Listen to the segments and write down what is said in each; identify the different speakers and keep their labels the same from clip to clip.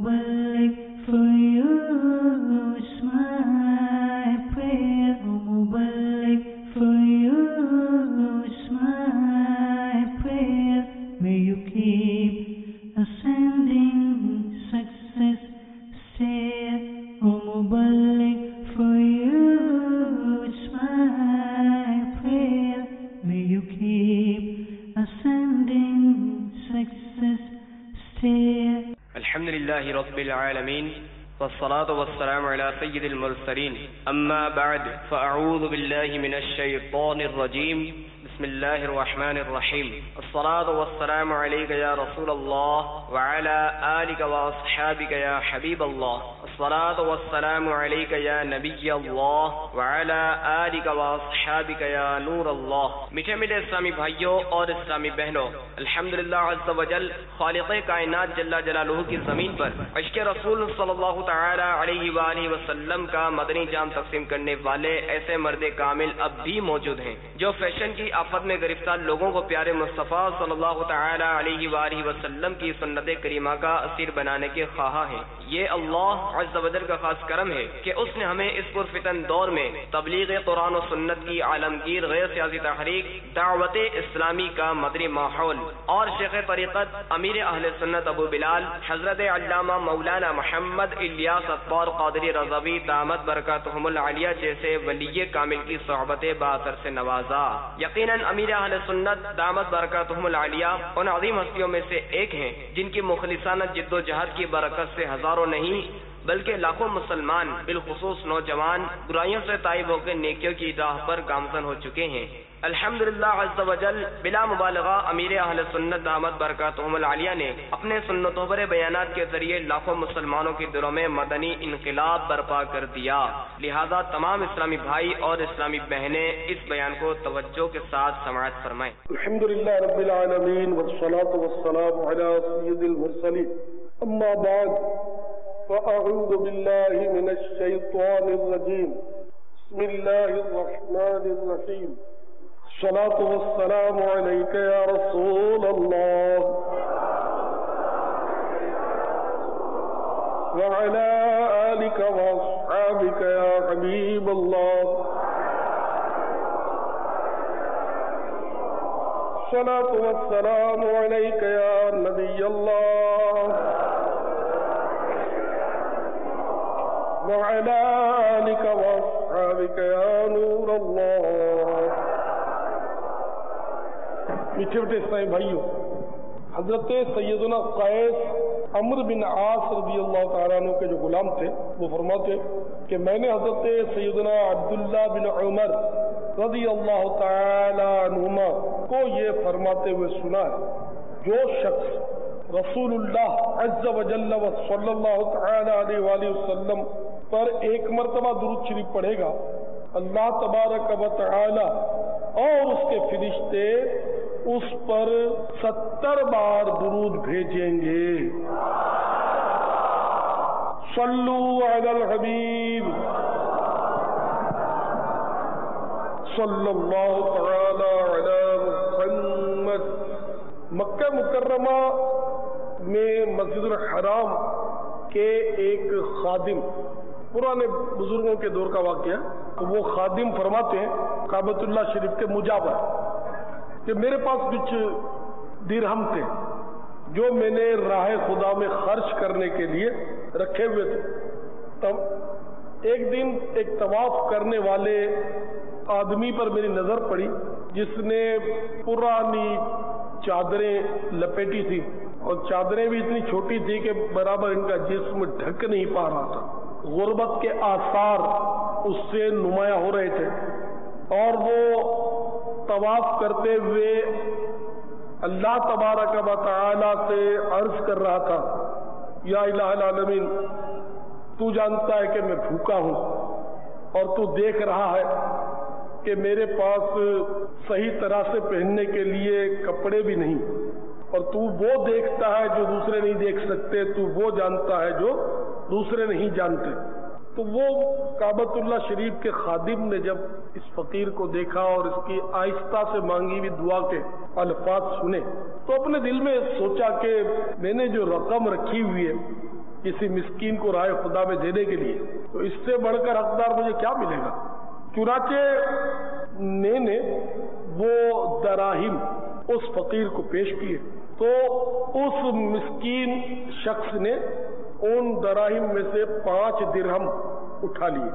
Speaker 1: Mubarak for you, it's my prayer. Mubarak for you, it's my prayer. May you keep ascending success stair. Mubarak for you, it's my prayer. May you keep ascending success stair.
Speaker 2: الحمد لله رب العالمين والصلاة والسلام على سيد المرسلين أما بعد فأعوذ بالله من الشيطان الرجيم بسم الله الرحمن الرحيم الصلاة والسلام عليك يا رسول الله وعلى آلك وأصحابك يا حبيب الله الصلاة والسلام عليك يا نبي الله وعلى آلك وأصحابك يا نور الله. میٹھے میٹھے اسلامی بھائیوں اور اسلامی بہنوں، الحمدللہ عز وجل خالق کائنات جل جلالہ کی زمین پر عشق رسول صلی اللہ تعالی علیہ وآلہ وسلم کا مدنی جام تقسیم کرنے والے ایسے مرد کامل اب بھی موجود ہیں جو فیشن کی آفت میں گرفتار لوگوں کو پیارے مصطفیٰ صلی اللہ تعالی علیہ وآلہ وسلم کی سنت کریمہ کا اسیر بنانے کے خواہاں ہیں. یہ اللہ عز و جل کا خاص کرم ہے کہ اس نے ہمیں اس پرفتن دور میں تبلیغ قرآن و سنت کی عالمگیر غیر سیاسی تحریک دعوت اسلامی کا مدنی ماحول اور شیخ طریقت امیر اہل سنت ابو بلال حضرت علامہ مولانا محمد الیاس اطوار قادری رضوی دامت برکاتہم العالیہ جیسے ولی کامل کی صحبت باثر سے نوازا. یقیناً امیر اہل سنت دامت برکاتہم العالیہ ان عظیم ہستیوں میں سے ایک ہیں جن کی مخلصانہ جد و جہد کی برکت سے ہزاروں نہیں بلکہ لاکھوں مسلمان بالخصوص نوجوان برائیوں سے تائب ہو کے نیکیوں کی راہ پر گامزن ہو چکے ہیں. الحمدللہ عز و جل بلا مبالغہ امیر اہل سنت دامت برکاتہم العالیہ نے اپنے سنتوں پر بیانات کے ذریعے لاکھوں مسلمانوں کے دلوں میں مدنی انقلاب برپا کر دیا. لہذا تمام اسلامی بھائی اور اسلامی بہنیں اس بیان کو توجہ کے ساتھ سماعت فرمائیں.
Speaker 3: الحمدللہ رب العالمین والصلاة والسلام علی سید المرسلین اما بعد فأعوذ بالله من الشيطان الرجيم بسم الله الرحمن الرحيم الصلاة والسلام عليك يا رسول الله وعلى آلك وأصحابك يا حبيب الله الصلاة والسلام عليك يا نبي الله وعلى آلك وأصحابك يا نور الله. میٹھے میٹھے اسلامی بھائیوں، حضرت سیدنا قیس عمرو بن عاص رضی اللہ تعالیٰ عنہ کے جو غلام تھے وہ فرماتے کہ میں نے حضرت سیدنا عبداللہ بن عمر رضی اللہ تعالیٰ عنہما کو یہ فرماتے ہوئے سنا ہے، جو شخص رسول اللہ عز و جل و صلی اللہ تعالی علیہ وآلہ وسلم پر ایک مرتبہ درود شریف پڑھے گا، اللہ تبارک و تعالی اور اس کے فرشتے اس پر 70 بار درود بھیجیں گے. صلو علی الحبیب صلی اللہ تعالی علی محمد. مکہ مکرمہ میں مسجد الحرام کے ایک خادم، پرانے بزرگوں کے دور کا واقعہ، تو وہ خادم فرماتے ہیں کعبۃ اللہ شریف کے مجاور کہ میرے پاس کچھ درہم تھے جو میں نے راہ خدا میں خرچ کرنے کے لیے رکھے ہوئے تھے. تب ایک دن ایک طواف کرنے والے آدمی پر میری نظر پڑی جس نے پرانی چادریں لپیٹی تھی اور چادریں بھی اتنی چھوٹی تھی کہ برابر ان کا جسم ڈھک نہیں پا رہا تھا. غربت کے آثار اس سے نمایاں ہو رہے تھے اور وہ طواف کرتے ہوئے اللہ تبارک و تعالی سے عرض کر رہا تھا، یا الہ العالمین، تو جانتا ہے کہ میں بھوکا ہوں اور تو دیکھ رہا ہے کہ میرے پاس صحیح طرح سے پہننے کے لیے کپڑے بھی نہیں، اور تو وہ دیکھتا ہے جو دوسرے نہیں دیکھ سکتے، تو وہ جانتا ہے جو دوسرے نہیں جانتے. تو وہ کعبۃ اللہ شریف کے خادم نے جب اس فقیر کو دیکھا اور اس کی آہستہ سے مانگی ہوئی دعا کے الفاظ سنے تو اپنے دل میں سوچا کہ میں نے جو رقم رکھی ہوئی ہے کسی مسکین کو راہ خدا میں دینے کے لیے، تو اس سے بڑھ کر حقدار مجھے کیا ملے گا؟ چنانچہ میں نے وہ دراہم اس فقیر کو پیش کیے تو اس مسکین شخص نے ان دراہم میں سے 5 درہم اٹھا لیے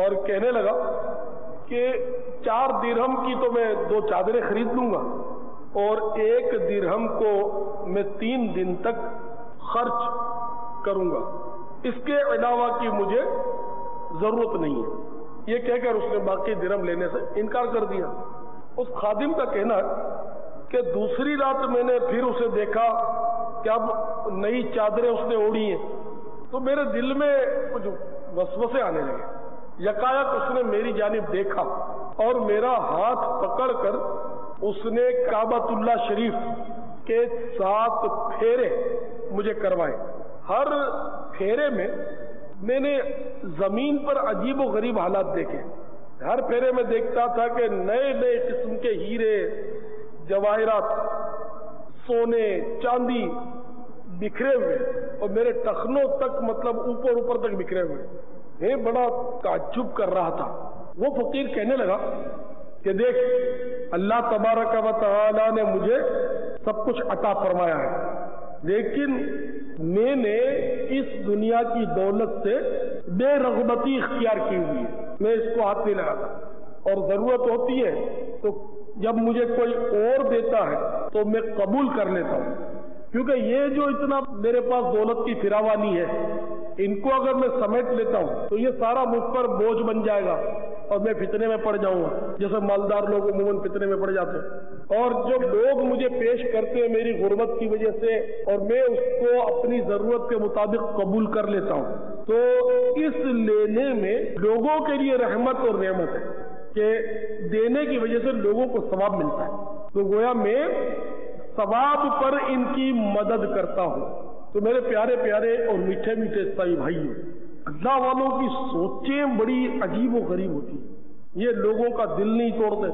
Speaker 3: اور کہنے لگا کہ 4 درہم کی تو میں 2 چادریں خرید لوں گا اور 1 درہم کو میں 3 دن تک خرچ کروں گا، اس کے علاوہ کی مجھے ضرورت نہیں ہے۔ یہ کہہ کر اس نے باقی درہم لینے سے انکار کر دیا۔ اس خادم کا کہنا کہ دوسری رات میں نے پھر اسے دیکھا کہ اب نئی چادریں اس نے اوڑھی ہیں، تو میرے دل میں کچھ وسوسے آنے لگے۔ یکایک اس نے میری جانب دیکھا اور میرا ہاتھ پکڑ کر اس نے کعبۃ اللہ شریف کے 7 پھیرے مجھے کروائے۔ ہر پھیرے میں نے زمین پر عجیب و غریب حالات دیکھے۔ ہر پھیرے میں دیکھتا تھا کہ نئے نئے قسم کے ہیرے، جواہرات، سونے، چاندی بکھرے ہوئے اور میرے ٹخنوں تک مطلب اوپر تک بکھرے ہوئے۔ میں بڑا تعجب کر رہا تھا۔ وہ فقیر کہنے لگا کہ دیکھ، اللہ تبارک و تعالی نے مجھے سب کچھ عطا فرمایا ہے، لیکن میں نے اس دنیا کی دولت سے بے رغبتی اختیار کی ہوئی ہے، میں اس کو ہاتھ نہیں لگاتا، اور ضرورت ہوتی ہے تو جب مجھے کوئی اور دیتا ہے تو میں قبول کر لیتا ہوں، کیونکہ یہ جو اتنا میرے پاس دولت کی فراوانی ہے، ان کو اگر میں سمیٹ لیتا ہوں تو یہ سارا مجھ پر بوجھ بن جائے گا اور میں فتنے میں پڑ جاؤں گا، جیسے مالدار لوگ عموماً فتنے میں پڑ جاتے ہیں۔ اور جو لوگ مجھے پیش کرتے ہیں میری غربت کی وجہ سے اور میں اس کو اپنی ضرورت کے مطابق قبول کر لیتا ہوں، تو اس لینے میں لوگوں کے لیے رحمت اور نعمت ہے کہ دینے کی وجہ سے لوگوں کو ثواب ملتا ہے، تو گویا میں ثواب پر ان کی مدد کرتا ہوں۔ تو میرے پیارے پیارے اور میٹھے میٹھے عیسائی بھائیوں، اللہ والوں کی سوچیں بڑی عجیب و غریب ہوتی ہیں۔ یہ لوگوں کا دل نہیں توڑتے،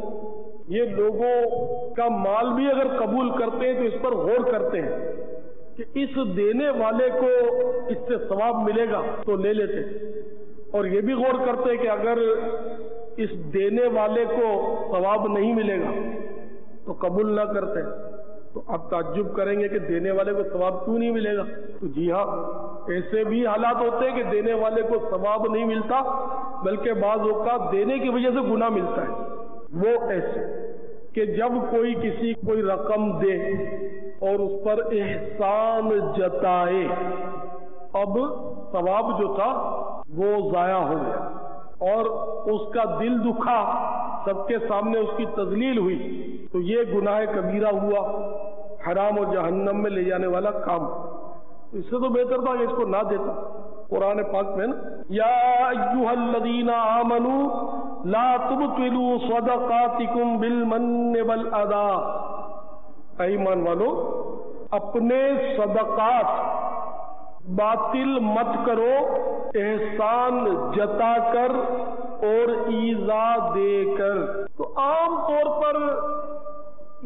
Speaker 3: یہ لوگوں کا مال بھی اگر قبول کرتے ہیں تو اس پر غور کرتے ہیں کہ اس دینے والے کو اس سے ثواب ملے گا تو لے لیتے، اور یہ بھی غور کرتے ہیں کہ اگر اس دینے والے کو ثواب نہیں ملے گا تو قبول نہ کرتے۔ تو آپ تعجب کریں گے کہ دینے والے کو ثواب کیوں نہیں ملے گا؟ تو جی ہاں، ایسے بھی حالات ہوتے ہیں کہ دینے والے کو ثواب نہیں ملتا بلکہ بعض اوقات دینے کی وجہ سے گناہ ملتا ہے۔ وہ ایسے کہ جب کوئی رقم دے اور اس پر احسان جتائے، اب ثواب جو تھا وہ ضائع ہو گیا اور اس کا دل دکھا، سب کے سامنے اس کی تذلیل ہوئی، تو یہ گناہ کبیرہ ہوا، حرام اور جہنم میں لے جانے والا کام۔ اس سے تو بہتر تھا کہ اس کو نہ دیتا۔ قرآن پاک میں نا، یا ایھا الذین آمنوا لا تبطلوا صدقاتکم بالمن والاذی، اے ایمان والو اپنے صدقات باطل مت کرو احسان جتا کر اور ایذا دے کر۔ تو عام طور پر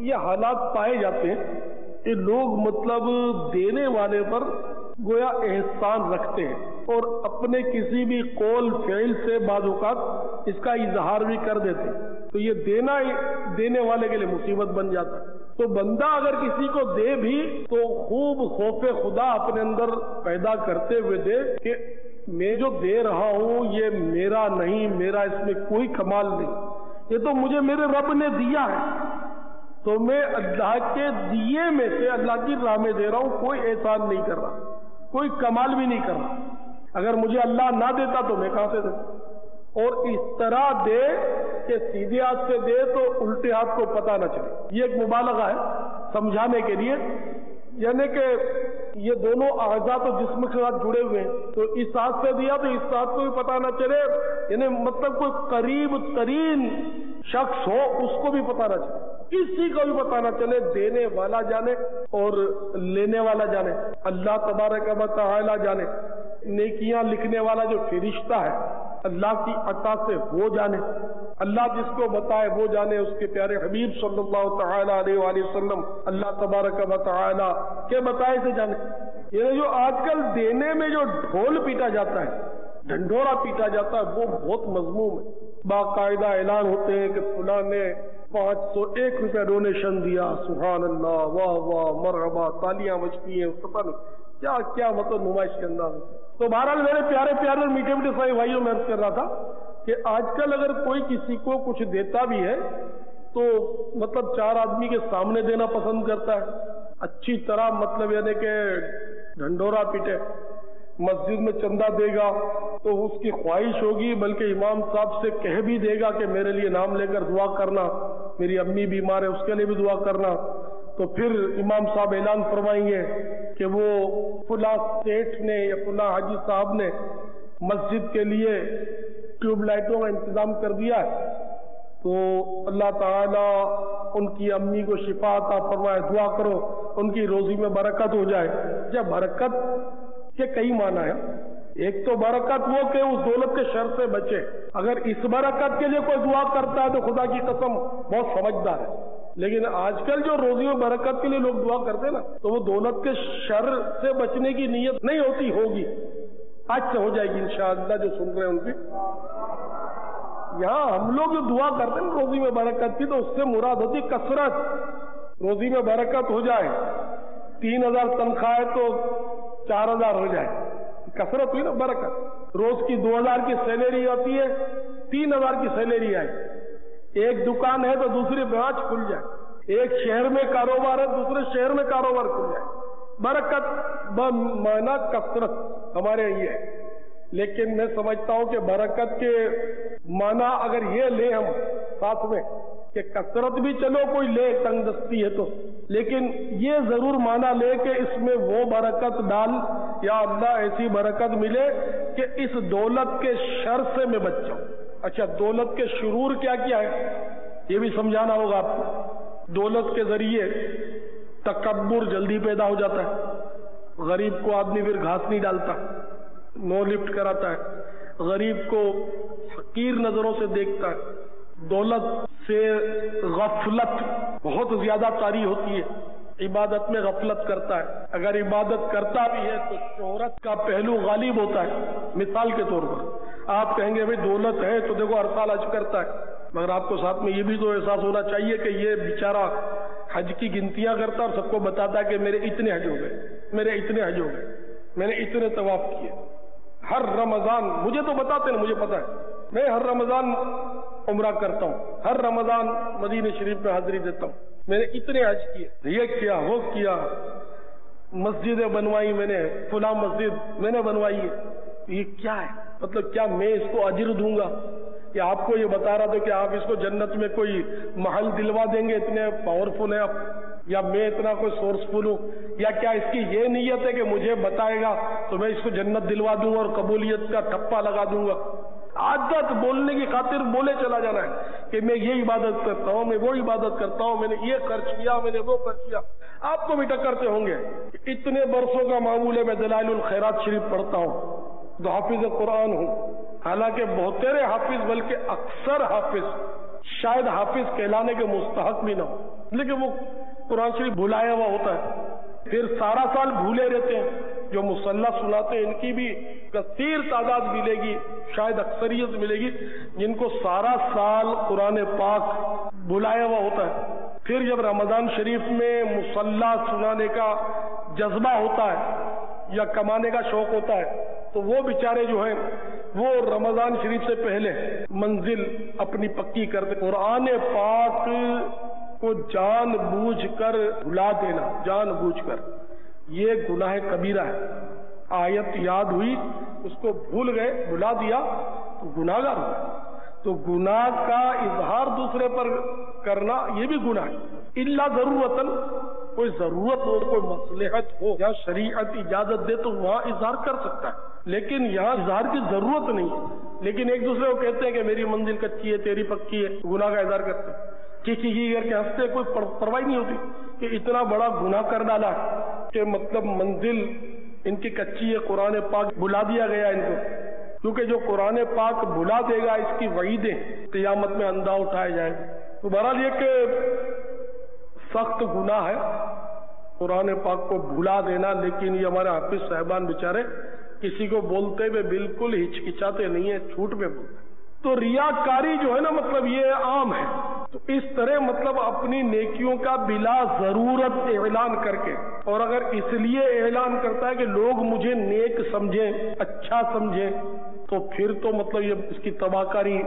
Speaker 3: یہ حالات پائے جاتے ہیں کہ لوگ مطلب دینے والے پر گویا احسان رکھتے ہیں اور اپنے کسی بھی قول فعل سے بعض اوقات اس کا اظہار بھی کر دیتے ہیں، تو یہ دینا دینے والے کے لیے مصیبت بن جاتا ہے۔ تو بندہ اگر کسی کو دے بھی تو خوب خوف خدا اپنے اندر پیدا کرتے ہوئے دے کہ میں جو دے رہا ہوں یہ میرا نہیں، میرا اس میں کوئی کمال نہیں، یہ تو مجھے میرے رب نے دیا ہے، تو میں اللہ کے دیے میں سے اللہ کی راہ میں دے رہا ہوں، کوئی احسان نہیں کر رہا، کوئی کمال بھی نہیں کر رہا۔ اگر مجھے اللہ نہ دیتا تو میں کہاں سے دے؟ اور اس طرح دے کہ سیدھے ہاتھ سے دے تو الٹے ہاتھ کو پتہ نہ چلے۔ یہ ایک مبالغہ ہے سمجھانے کے لیے، یعنی کہ یہ دونوں اعضاء تو جسم کے ساتھ جڑے ہوئے ہیں، تو اس ہاتھ سے دیا تو اس ہاتھ کو بھی پتہ نہ چلے، یعنی مطلب کوئی قریب ترین شخص ہو اس کو بھی پتہ نہ چلے، کسی کو بھی پتہ نہ چلے، دینے والا جانے اور لینے والا جانے، اللہ تبارک و تعالی جانے، نیکیاں لکھنے والا جو فرشتہ ہے اللہ کی عطا سے وہ جانے، اللہ جس کو بتائے وہ جانے، اس کے پیارے حبیب صلی اللہ تعالی علیہ وآلہ وسلم اللہ تبارک و تعالی کے بتائے سے جانے۔ یہ جو آج کل دینے میں جو ڈھول پیٹا جاتا ہے، ڈھنڈورا پیٹا جاتا ہے، وہ بہت مذموم ہے۔ باقاعدہ اعلان ہوتے ہیں کہ فلاں نے 501 روپے ڈونیشن دیا، سبحان اللہ، واہ واہ، مرحبا، تالیاں بجتی ہیں، پتہ نہیں کیا کیا مطلب نمائش کے انداز ہوتے ہیں۔ تو بہرحال میرے پیارے پیارے اور میٹھے میٹھے صاحب بھائیوں، میں عرض کر رہا تھا کہ آج کل اگر کوئی کسی کو کچھ دیتا بھی ہے تو مطلب 4 آدمی کے سامنے دینا پسند کرتا ہے، اچھی طرح مطلب یعنی کہ ڈھنڈورا پیٹے۔ مسجد میں چندہ دے گا تو اس کی خواہش ہوگی، بلکہ امام صاحب سے کہہ بھی دے گا کہ میرے لیے نام لے کر دعا کرنا، میری امی بیمار ہے اس کے لیے بھی دعا کرنا۔ تو پھر امام صاحب اعلان فرمائیں گے کہ وہ فلاں سیٹھ نے یا فلاں حاجی صاحب نے مسجد کے لیے ٹیوب لائٹوں کا انتظام کر دیا ہے، تو اللہ تعالیٰ ان کی امی کو شفا عطا فرمائے، دعا کرو ان کی روزی میں برکت ہو جائے۔ جب برکت کے کئی معنی ہیں، ایک تو برکت وہ کہ اس دولت کے شر سے بچے۔ اگر اس برکت کے لیے کوئی دعا کرتا ہے تو خدا کی قسم بہت سمجھدار ہے، لیکن آج کل جو روزی میں برکت کے لیے لوگ دعا کرتے ہیں نا، تو وہ دولت کے شر سے بچنے کی نیت نہیں ہوتی، ہوگی آج سے ہو جائے گی انشاءاللہ۔ جو سن رہے ہیں ان کی یہاں ہم لوگ جو دعا کرتے ہیں روزی میں برکت کی، تو اس سے مراد ہوتی کثرت، روزی میں برکت ہو جائے۔ 3000 تنخواہ ہے تو 4000 ہو جائے، کثرت ہوئی نا برکت۔ روز کی 2000 کی سیلری آتی ہے، 3000 کی سیلری آئے۔ ایک دکان ہے تو دوسری برانچ کھل جائے، ایک شہر میں کاروبار ہے دوسرے شہر میں کاروبار کھل جائے۔ برکت بمعنی کثرت ہمارے یہ ہے، لیکن میں سمجھتا ہوں کہ برکت کے معنی اگر یہ لیں ہم ساتھ میں کہ کثرت بھی چلو کوئی لے تنگ دستی ہے تو، لیکن یہ ضرور معنی لے کہ اس میں وہ برکت ڈال، یا اللہ ایسی برکت ملے کہ اس دولت کے شر سے میں بچ جاؤں۔ اچھا، دولت کے شرور کیا کیا ہے یہ بھی سمجھانا ہوگا آپ کو۔ دولت کے ذریعے تکبر جلدی پیدا ہو جاتا ہے، غریب کو آدمی پھر گھاس نہیں ڈالتا، نو لفٹ کراتا ہے، غریب کو حقیر نظروں سے دیکھتا ہے، دولت سے غفلت بہت زیادہ طاری ہوتی ہے، عبادت میں غفلت کرتا ہے۔ اگر عبادت کرتا بھی ہے تو شہرت کا پہلو غالب ہوتا ہے۔ مثال کے طور پر آپ کہیں گے بھائی دولت ہے تو دیکھو ہر سال حج کرتا ہے، مگر آپ کو ساتھ میں یہ بھی تو احساس ہونا چاہیے کہ یہ بیچارہ حج کی گنتیاں کرتا اور سب کو بتاتا ہے کہ میرے اتنے حج ہو گئے، میرے اتنے حج ہو گئے، میں نے اتنے طواف کیے۔ ہر رمضان مجھے تو بتاتے ہیں، مجھے پتا ہے، میں ہر رمضان عمرہ کرتا ہوں، ہر رمضان مدینہ شریف میں حاضری دیتا ہوں، میں نے اتنے حج کیے، یہ کیا وہ کیا، مسجدیں بنوائی میں نے، فلاں مسجد میں نے بنوائی ہے۔ یہ کیا ہے؟ مطلب کیا میں اس کو اجر دوں گا؟ کہ آپ کو یہ بتا رہا تھا کہ آپ اس کو جنت میں کوئی محل دلوا دیں گے، اتنے پاورفل ہیں آپ، یا میں اتنا کوئی سورسفل ہوں، یا کیا اس کی یہ نیت ہے کہ مجھے بتائے گا تو میں اس کو جنت دلوا دوں گا اور قبولیت کا ٹھپا لگا دوں گا؟ عادت بولنے کی خاطر بولے چلا جانا ہے کہ میں یہ عبادت کرتا ہوں، میں وہ عبادت کرتا ہوں، میں نے یہ خرچ کیا، میں نے وہ خرچ کیا۔ آپ کو بھی ٹکرتے ہوں گے، اتنے برسوں کا معمول ہے میں دلائل الخیرات شریف پڑھتا ہوں، تو حافظ قرآن ہوں، حالانکہ بہترے حافظ بلکہ اکثر حافظ شاید حافظ کہلانے کے مستحق بھی نہ ہو، لیکن وہ قرآن شریف بھلایا ہوا ہوتا ہے، پھر سارا سال بھولے رہتے ہیں۔ جو مصلح سناتے ہیں ان کی بھی کثیر تعداد ملے گی، شاید اکثریت ملے گی جن کو سارا سال قرآن پاک بھلایا ہوا ہوتا ہے۔ پھر جب رمضان شریف میں مصلح سنانے کا جذبہ ہوتا ہے یا کمانے کا شوق ہوتا ہے تو وہ بیچارے جو ہیں وہ رمضان شریف سے پہلے منزل اپنی پکی کرتے۔ قرآن پاک کو جان بوجھ کر بھلا دینا، جان بوجھ کر، یہ گناہ کبیرہ ہے۔ آیت یاد ہوئی، اس کو بھول گئے، بھلا دیا تو گناہ گار ہوئے۔ تو گناہ کا اظہار دوسرے پر کرنا یہ بھی گناہ ہے، الا ضرورتاً، کوئی ضرورت ہو، کوئی مصلحت ہو یا شریعت اجازت دے تو وہاں اظہار کر سکتا ہے، لیکن یہاں اظہار کی ضرورت نہیں ہے۔ لیکن ایک دوسرے کو کہتے ہیں کہ میری منزل کچی ہے، تیری پکی ہے، گناہ کا اظہار کرتے ہیں، کسی کر کے ہنستے، کوئی پرواہ نہیں ہوتی کہ اتنا بڑا گناہ کر ڈالا کہ مطلب منزل ان کی کچی ہے، قرآن پاک بلا دیا گیا ان کو، کیونکہ جو قرآن پاک بلا دے گا اس کی وعیدیں قیامت میں اندھا اٹھائے جائیں گے۔ تو بہرحال یہ کہ سخت گناہ ہے، قرآن پاک کو بھلا دینا، لیکن یہ ہمارے حافظ صاحبان بیچارے کسی کو بولتے ہوئے بالکل ہچکچاتے نہیں ہیں، جھوٹ میں بولتے ہیں۔ تو ریاکاری جو ہے نا مطلب یہ عام ہے، تو اس طرح مطلب اپنی نیکیوں کا بلا ضرورت اعلان کر کے، اور اگر اس لیے اعلان کرتا ہے کہ لوگ مجھے نیک سمجھیں، اچھا سمجھیں، تو پھر تو مطلب یہ اس کی تباہ کاری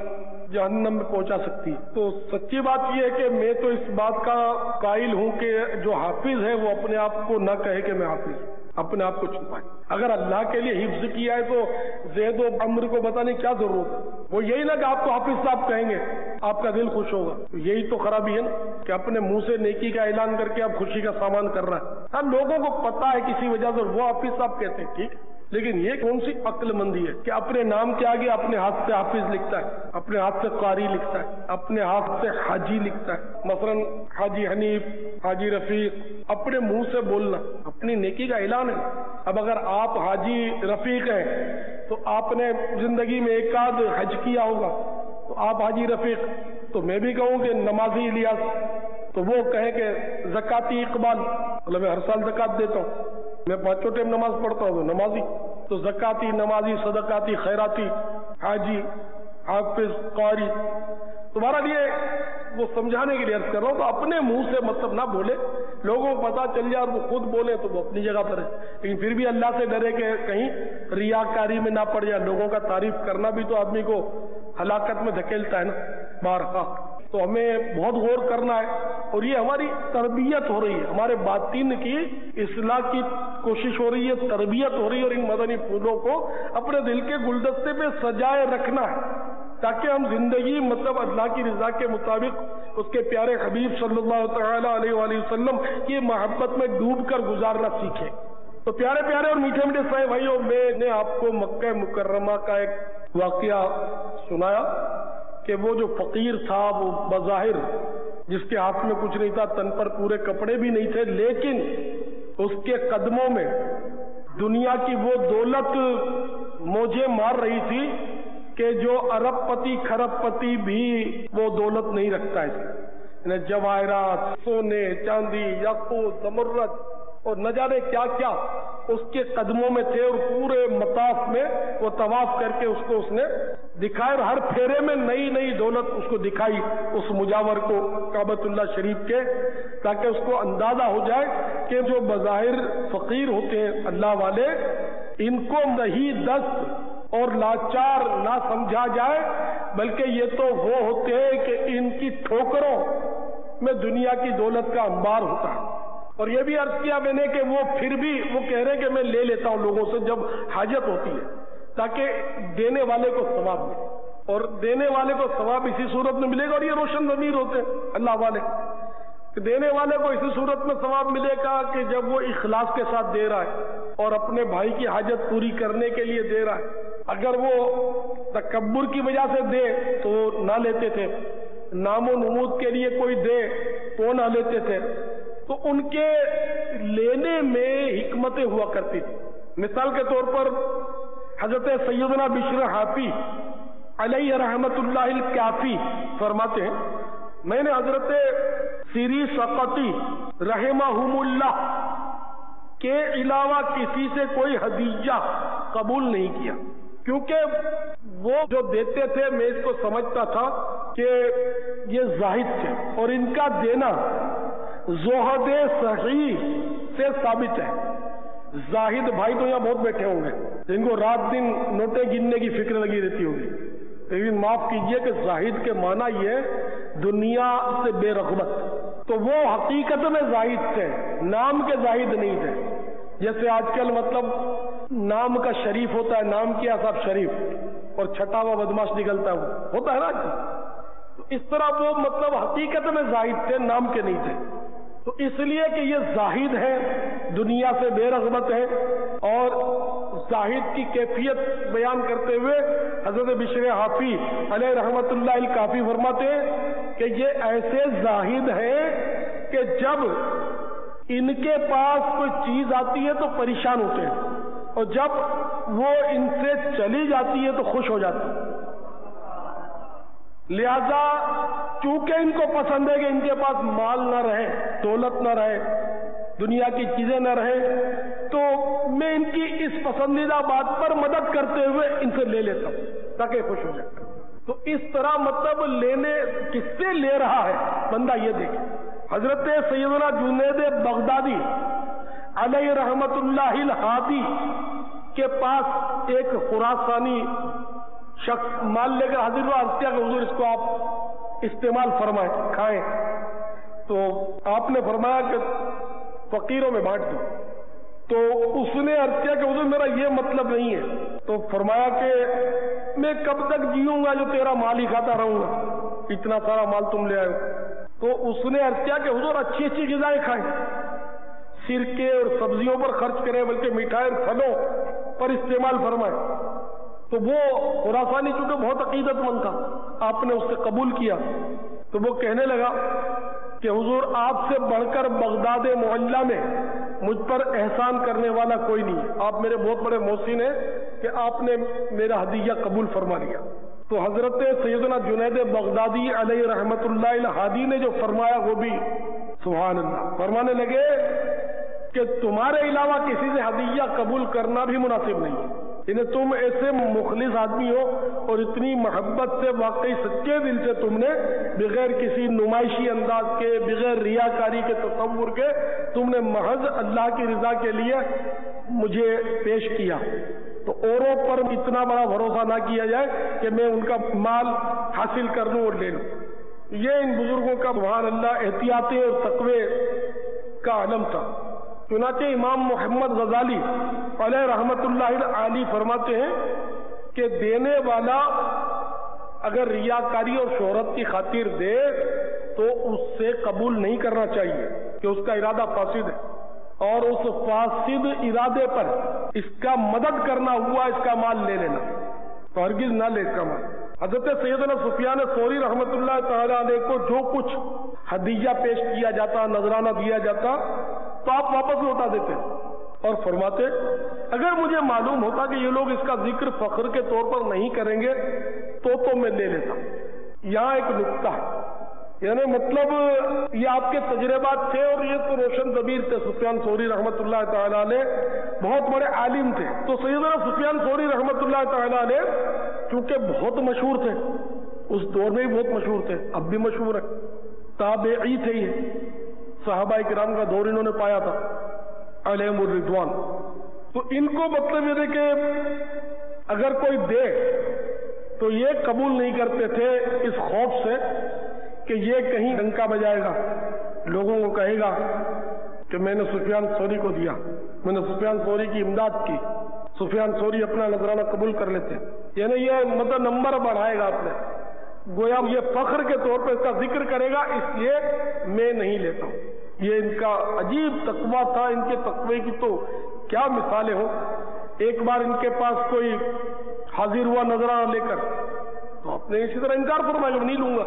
Speaker 3: جہنم میں پہنچا سکتی ہے۔ تو سچی بات یہ ہے کہ میں تو اس بات کا قائل ہوں کہ جو حافظ ہے وہ اپنے آپ کو نہ کہے کہ میں حافظ ہوں، اپنے آپ کو چھپائے۔ اگر اللہ کے لیے حفظ کیا ہے تو زید و عمر کو بتانے کی کیا ضرورت ہے؟ وہ یہی نہ کہ آپ کو حافظ صاحب کہیں گے آپ کا دل خوش ہوگا، یہی تو خرابی ہے نا کہ اپنے منہ سے نیکی کا اعلان کر کے آپ خوشی کا سامان کر رہا ہے۔ ہاں لوگوں کو پتا ہے کسی وجہ سے وہ حافظ صاحب کہتے ہیں، ٹھیک، لیکن یہ کون سی عقل مندی ہے کہ اپنے نام کے آگے اپنے ہاتھ سے حافظ لکھتا ہے، اپنے ہاتھ سے قاری لکھتا ہے، اپنے ہاتھ سے حاجی لکھتا ہے، مثلا حاجی حنیف، حاجی رفیق، اپنے منہ سے بولنا اپنی نیکی کا اعلان ہے۔ اب اگر آپ حاجی رفیق ہیں تو آپ نے زندگی میں ایک آدھ حج کیا ہوگا، تو آپ حاجی رفیق، تو میں بھی کہوں کہ نمازی الیاس، تو وہ کہیں کہ زکاتی اقبال، مطلب میں ہر سال زکات دیتا ہوں، میں 5 ٹائم نماز پڑھتا ہوں، تو نمازی، تو زکاتی، نمازی، صدقاتی، خیراتی، حاجی، حافظ، قاری۔ تمہارا لیے وہ سمجھانے کے لیے عرض کر رہا ہوں، تو اپنے منہ سے مطلب نہ بولے، لوگوں کو پتا چل جائے اور وہ خود بولے تو وہ اپنی جگہ پر ہے، لیکن پھر بھی اللہ سے ڈرے کہ کہیں ریاکاری میں نہ پڑ جائے۔ لوگوں کا تعریف کرنا بھی تو آدمی کو ہلاکت میں دھکیلتا ہے نا بارہا۔ تو ہمیں بہت غور کرنا ہے، اور یہ ہماری تربیت ہو رہی ہے، ہمارے باطن کی اصلاح کی کوشش ہو رہی ہے، تربیت ہو رہی ہے، اور ان مدنی پھولوں کو اپنے دل کے گلدستے پہ سجائے رکھنا ہے تاکہ ہم زندگی مطلب اللہ کی رضا کے مطابق اس کے پیارے حبیب صلی اللہ تعالی علیہ وآلہ وسلم کی محبت میں ڈوب کر گزارنا سیکھیں۔ تو پیارے پیارے اور میٹھے میٹھے صاحب بھائیوں، میں نے آپ کو مکہ مکرمہ کا ایک واقعہ سنایا کہ وہ جو فقیر تھا، وہ بظاہر جس کے ہاتھ میں کچھ نہیں تھا، تن پر پورے کپڑے بھی نہیں تھے، لیکن اس کے قدموں میں دنیا کی وہ دولت موجیں مار رہی تھی کہ جو ارب پتی کھرب پتی بھی وہ دولت نہیں رکھتا ہے، جواہرات، سونے، چاندی، یاقوت، زمرد اور نہ جانے کیا کیا اس کے قدموں میں تھے، اور پورے مطاف میں وہ طواف کر کے اس کو اس نے دکھائے، اور ہر پھیرے میں نئی نئی دولت اس کو دکھائی اس مجاور کو کعبۃ اللہ شریف کے، تاکہ اس کو اندازہ ہو جائے کہ جو بظاہر فقیر ہوتے ہیں اللہ والے، ان کو نہیں دست اور لاچار نہ سمجھا جائے، بلکہ یہ تو وہ ہوتے ہیں کہ ان کی ٹھوکروں میں دنیا کی دولت کا انبار ہوتا ہے۔ اور یہ بھی عرض کیا میں نے کہ وہ پھر بھی وہ کہہ رہے کہ میں لے لیتا ہوں لوگوں سے جب حاجت ہوتی ہے، تاکہ دینے والے کو ثواب ملے، اور دینے والے کو ثواب اسی صورت میں ملے گا، اور یہ روشن ضمیر ہوتے ہیں اللہ والے، کہ دینے والے کو اسی صورت میں ثواب ملے گا کہ جب وہ اخلاص کے ساتھ دے رہا ہے اور اپنے بھائی کی حاجت پوری کرنے کے لیے دے رہا ہے۔ اگر وہ تکبر کی وجہ سے دے تو نہ لیتے تھے، نام و نمود کے لیے کوئی دے تو نہ لیتے تھے، تو ان کے لینے میں حکمتیں ہوا کرتی تھی۔ مثال کے طور پر حضرت سیدنا بشر حافی علیہ رحمت اللہ الکافی فرماتے ہیں، میں نے حضرت سری سقطی رحمہم اللہ کے علاوہ کسی سے کوئی ہدیہ قبول نہیں کیا، کیونکہ وہ جو دیتے تھے میں اس کو سمجھتا تھا کہ یہ زاہد تھے، اور ان کا دینا زہد صحیح سے ثابت ہے۔ زاہد بھائی تو یہاں بہت بیٹھے ہوں گے جن کو رات دن نوٹیں گننے کی فکر لگی رہتی ہوگی، لیکن معاف کیجئے کہ زاہد کے معنی یہ ہے دنیا سے بے رغبت، تو وہ حقیقت میں زاہد تھے، نام کے زاہد نہیں تھے۔ جیسے آج کل مطلب نام کا شریف ہوتا ہے، نام کیا صاحب شریف، اور چھٹا ہوا بدماش نکلتا ہے، وہ ہوتا ہے نا، تو اس طرح وہ مطلب حقیقت میں زاہد تھے، نام کے نہیں تھے۔ تو اس لیے کہ یہ زاہد ہے، دنیا سے بے رغبت ہے، اور زاہد کی کیفیت بیان کرتے ہوئے حضرت بشر حافی علیہ رحمت اللہ الکافی فرماتے ہیں کہ یہ ایسے زاہد ہیں کہ جب ان کے پاس کوئی چیز آتی ہے تو پریشان ہوتے ہیں، اور جب وہ ان سے چلی جاتی ہے تو خوش ہو جاتے ہیں۔ لہذا چونکہ ان کو پسند ہے کہ ان کے پاس مال نہ رہے، دولت نہ رہے، دنیا کی چیزیں نہ رہیں تو میں ان کی اس پسندیدہ بات پر مدد کرتے ہوئے ان سے لے لیتا ہوں تاکہ خوش ہو جائے. تو اس طرح مطلب لینے کس سے لے رہا ہے بندہ یہ دیکھے. حضرت سیدنا جنید بغدادی علیہ رحمت اللہ الہادی کے پاس ایک خراسانی شخص مال لے کر حاضر ہوا. عرض کیا کہ حضور اس کو آپ استعمال فرمائیں، کھائیں. تو آپ نے فرمایا کہ فقیروں میں بانٹ دو. تو اس نے عرض کیا کہ حضور میرا یہ مطلب نہیں ہے. تو فرمایا کہ میں کب تک جیوں گا جو تیرا مال ہی کھاتا رہوں گا، اتنا سارا مال تم لے آئے. تو اس نے عرض کیا کہ حضور اچھی اچھی غذائیں کھائیں، سرکے اور سبزیوں پر خرچ کریں، بلکہ مٹھائی اور پھلوں پر استعمال فرمائیں. تو وہ خراسانی چونکہ بہت عقیدت مند تھا، آپ نے اس سے قبول کیا. تو وہ کہنے لگا کہ حضور آپ سے بڑھ کر بغداد معلیٰ میں مجھ پر احسان کرنے والا کوئی نہیں ہے. آپ میرے بہت بڑے محسن ہیں کہ آپ نے میرا ہدیہ قبول فرما لیا. تو حضرت سیدنا جنید بغدادی علیہ رحمت اللہ الہادی نے جو فرمایا وہ بھی سبحان اللہ. فرمانے لگے کہ تمہارے علاوہ کسی سے ہدیہ قبول کرنا بھی مناسب نہیں ہے. تم ایسے مخلص آدمی ہو اور اتنی محبت سے واقعی سچے دل سے تم نے بغیر کسی نمائشی انداز کے، بغیر ریاکاری کے، تصور کے، تم نے محض اللہ کی رضا کے لیے مجھے پیش کیا. تو اوروں پر اتنا بڑا بھروسہ نہ کیا جائے کہ میں ان کا مال حاصل کر لوں اور لے لوں. یہ ان بزرگوں کا سبحان اللہ احتیاطی اور تقوی کا علم تھا. چنانچہ امام محمد غزالی علیہ رحمت اللہ علی فرماتے ہیں کہ دینے والا اگر ریاکاری اور شہرت کی خاطر دے تو اس سے قبول نہیں کرنا چاہیے کہ اس کا ارادہ فاسد ہے، اور اس فاسد ارادے پر اس کا مدد کرنا ہوا اس کا مال لے لینا تو ہرگز نہ لے اس کا مال. حضرت سیدنا سفیان ثوری رحمت اللہ تعالی علیہ کو جو کچھ ہدیہ پیش کیا جاتا، نذرانہ دیا جاتا، تو آپ واپس لوٹا دیتے اور فرماتے اگر مجھے معلوم ہوتا کہ یہ لوگ اس کا ذکر فخر کے طور پر نہیں کریں گے تو میں لے لیتا. یہاں ایک نکتہ ہے، یعنی مطلب یہ آپ کے تجربات تھے اور یہ تو روشن ضمیر تھے. سفیان ثوری رحمت اللہ تعالی علیہ بہت بڑے عالم تھے. تو سیدنا سفیان ثوری رحمت اللہ تعالی علیہ چونکہ بہت مشہور تھے، اس دور میں بھی بہت مشہور تھے، اب بھی مشہور ہے، تابعی تھے، یہ صحابہ کرام کا دور انہوں نے پایا تھا علیہم الرضوان. تو ان کو مطلب یہ تھے کہ اگر کوئی دے تو یہ قبول نہیں کرتے تھے اس خوف سے کہ یہ کہیں ڈنکا بجائے گا، لوگوں کو کہے گا کہ میں نے سفیان ثوری کو دیا، میں نے سفیان ثوری کی امداد کی. سفیان ثوری اپنا نذرانہ قبول کر لیتے، یعنی یہ مطلب نمبر بڑھائے گا آپ نے، گویا یہ فخر کے طور پہ اس کا ذکر کرے گا، اس لیے میں نہیں لیتا ہوں. یہ ان کا عجیب تقویٰ تھا. ان کے تقوی کی تو کیا مثالیں ہوں. ایک بار ان کے پاس کوئی حاضر ہوا نذرانہ لے کر تو آپ نے اسی طرح انکار فرمایا کہ نہیں لوں گا.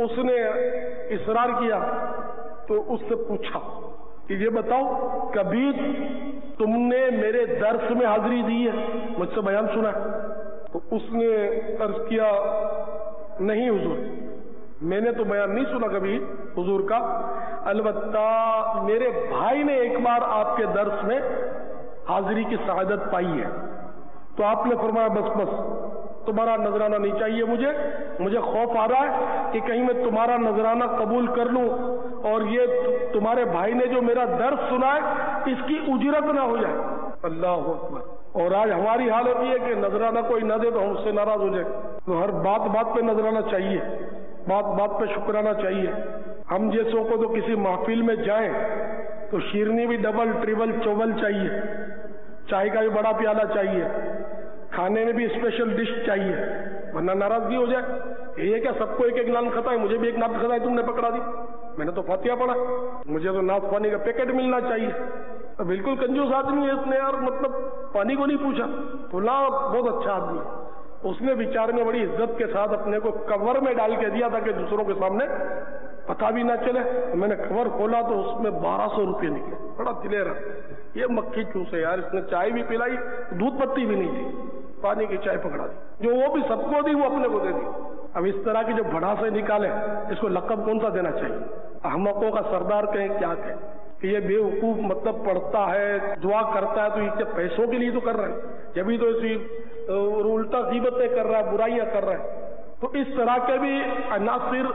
Speaker 3: اس نے اصرار کیا تو اس سے پوچھا کہ یہ بتاؤ کبھی تم نے میرے درس میں حاضری دی ہے، مجھ سے بیان سنا ہے؟ تو اس نے عرض کیا نہیں حضور، میں نے تو بیان نہیں سنا کبھی حضور کا، البتہ میرے بھائی نے ایک بار آپ کے درس میں حاضری کی سعادت پائی ہے. تو آپ نے فرمایا بس تمہارا نذرانہ نہیں چاہیے مجھے خوف آ رہا ہے کہ کہیں میں تمہارا نذرانہ قبول کر لوں اور یہ تمہارے بھائی نے جو میرا درس سنا ہے اس کی اجرت نہ ہو جائے. اللہ اکبر. اور آج ہماری حالت یہ ہے کہ نذرانہ کوئی نہ دے تو ہم اس سے ناراض ہو جائے. تو ہر بات پہ نذرانہ چاہیے، بات پہ شکرانہ چاہیے. ہم جیسوں کو تو کسی محفل میں جائیں تو شیرنی بھی ڈبل ٹریبل چوبل چاہیے، چائے کا بھی بڑا پیالہ چاہیے، کھانے میں بھی اسپیشل ڈش چاہیے، ورنہ ناراضگی ہو جائے. یہ کیا سب کو ایک ایک نان کھتا ہے، مجھے بھی ایک نان کھتا ہے، تم نے پکڑا دی، میں نے تو فاتحہ پڑھا، مجھے تو ناس پانی کا پیکٹ ملنا چاہیے. بالکل کنجوس آدمی ہے اس نے یار، مطلب پانی کو نہیں پوچھا. فلاں بہت اچھا آدمی ہے، اس نے بیچارے نے بڑی عزت کے ساتھ اپنے کو کور میں ڈال کے دیا تاکہ دوسروں کے سامنے پتہ بھی نہ چلے. میں نے کور کھولا تو اس میں 1200 روپے نکلے. بڑا دلیرا، یہ مکھی چوس ہے یار. اس نے چائے بھی پلائی، دودھ پتی بھی نہیں دی، پانی کی چائے پکڑا دی، جو وہ بھی سب کو دی وہ اپنے کو دے دی. اب اس طرح کی جو بڑا سے نکالے اس کو لقب کون سا دینا چاہیے؟ احمقوں کا سردار کہیں کیا کہیں. کہ یہ بیوقوف مطلب پڑھتا ہے دعا کرتا ہے تو یہ پیسوں کے لیے تو کر رہا ہے، یہ بھی تو اسی الٹا غیبتیں کر رہا ہے، برائیاں کر رہا ہے. تو اس طرح کے بھی عناصر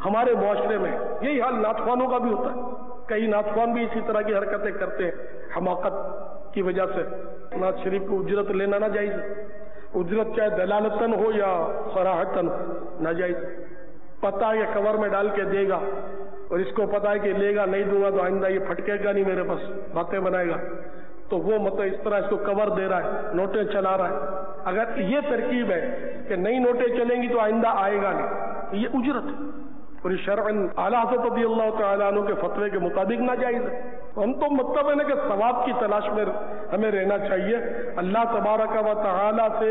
Speaker 3: ہمارے معاشرے میں، یہی حال نعت خوانوں کا بھی ہوتا ہے. کئی نعت خوان بھی اسی طرح کی حرکتیں کرتے ہیں حماقت کی وجہ سے. نعت شریف کو اجرت لینا ناجائز ہے، اجرت چاہے دلالتاً ہو یا صراحتاً ناجائز. پتہ ہے کور میں ڈال کے دے گا اور اس کو پتا ہے کہ لے گا، نہیں دوں گا تو آئندہ یہ پھٹکے گا نہیں میرے پاس، باتیں بنائے گا، تو وہ مطلب اس طرح اس کو کور دے رہا ہے، نوٹیں چلا رہا ہے. اگر یہ ترکیب ہے کہ نئی نوٹیں چلیں گی تو آئندہ آئے گا نہیں، یہ اجرت ہے اور یہ شرعاً اعلیٰ حضرت رضی اللہ تعالیٰ عنہ کے فتوے کے مطابق ناجائز ہے. ہم تو مطلب ہے نا کہ ثواب کی تلاش میں ہمیں رہنا چاہیے، اللہ تبارک و تعالیٰ سے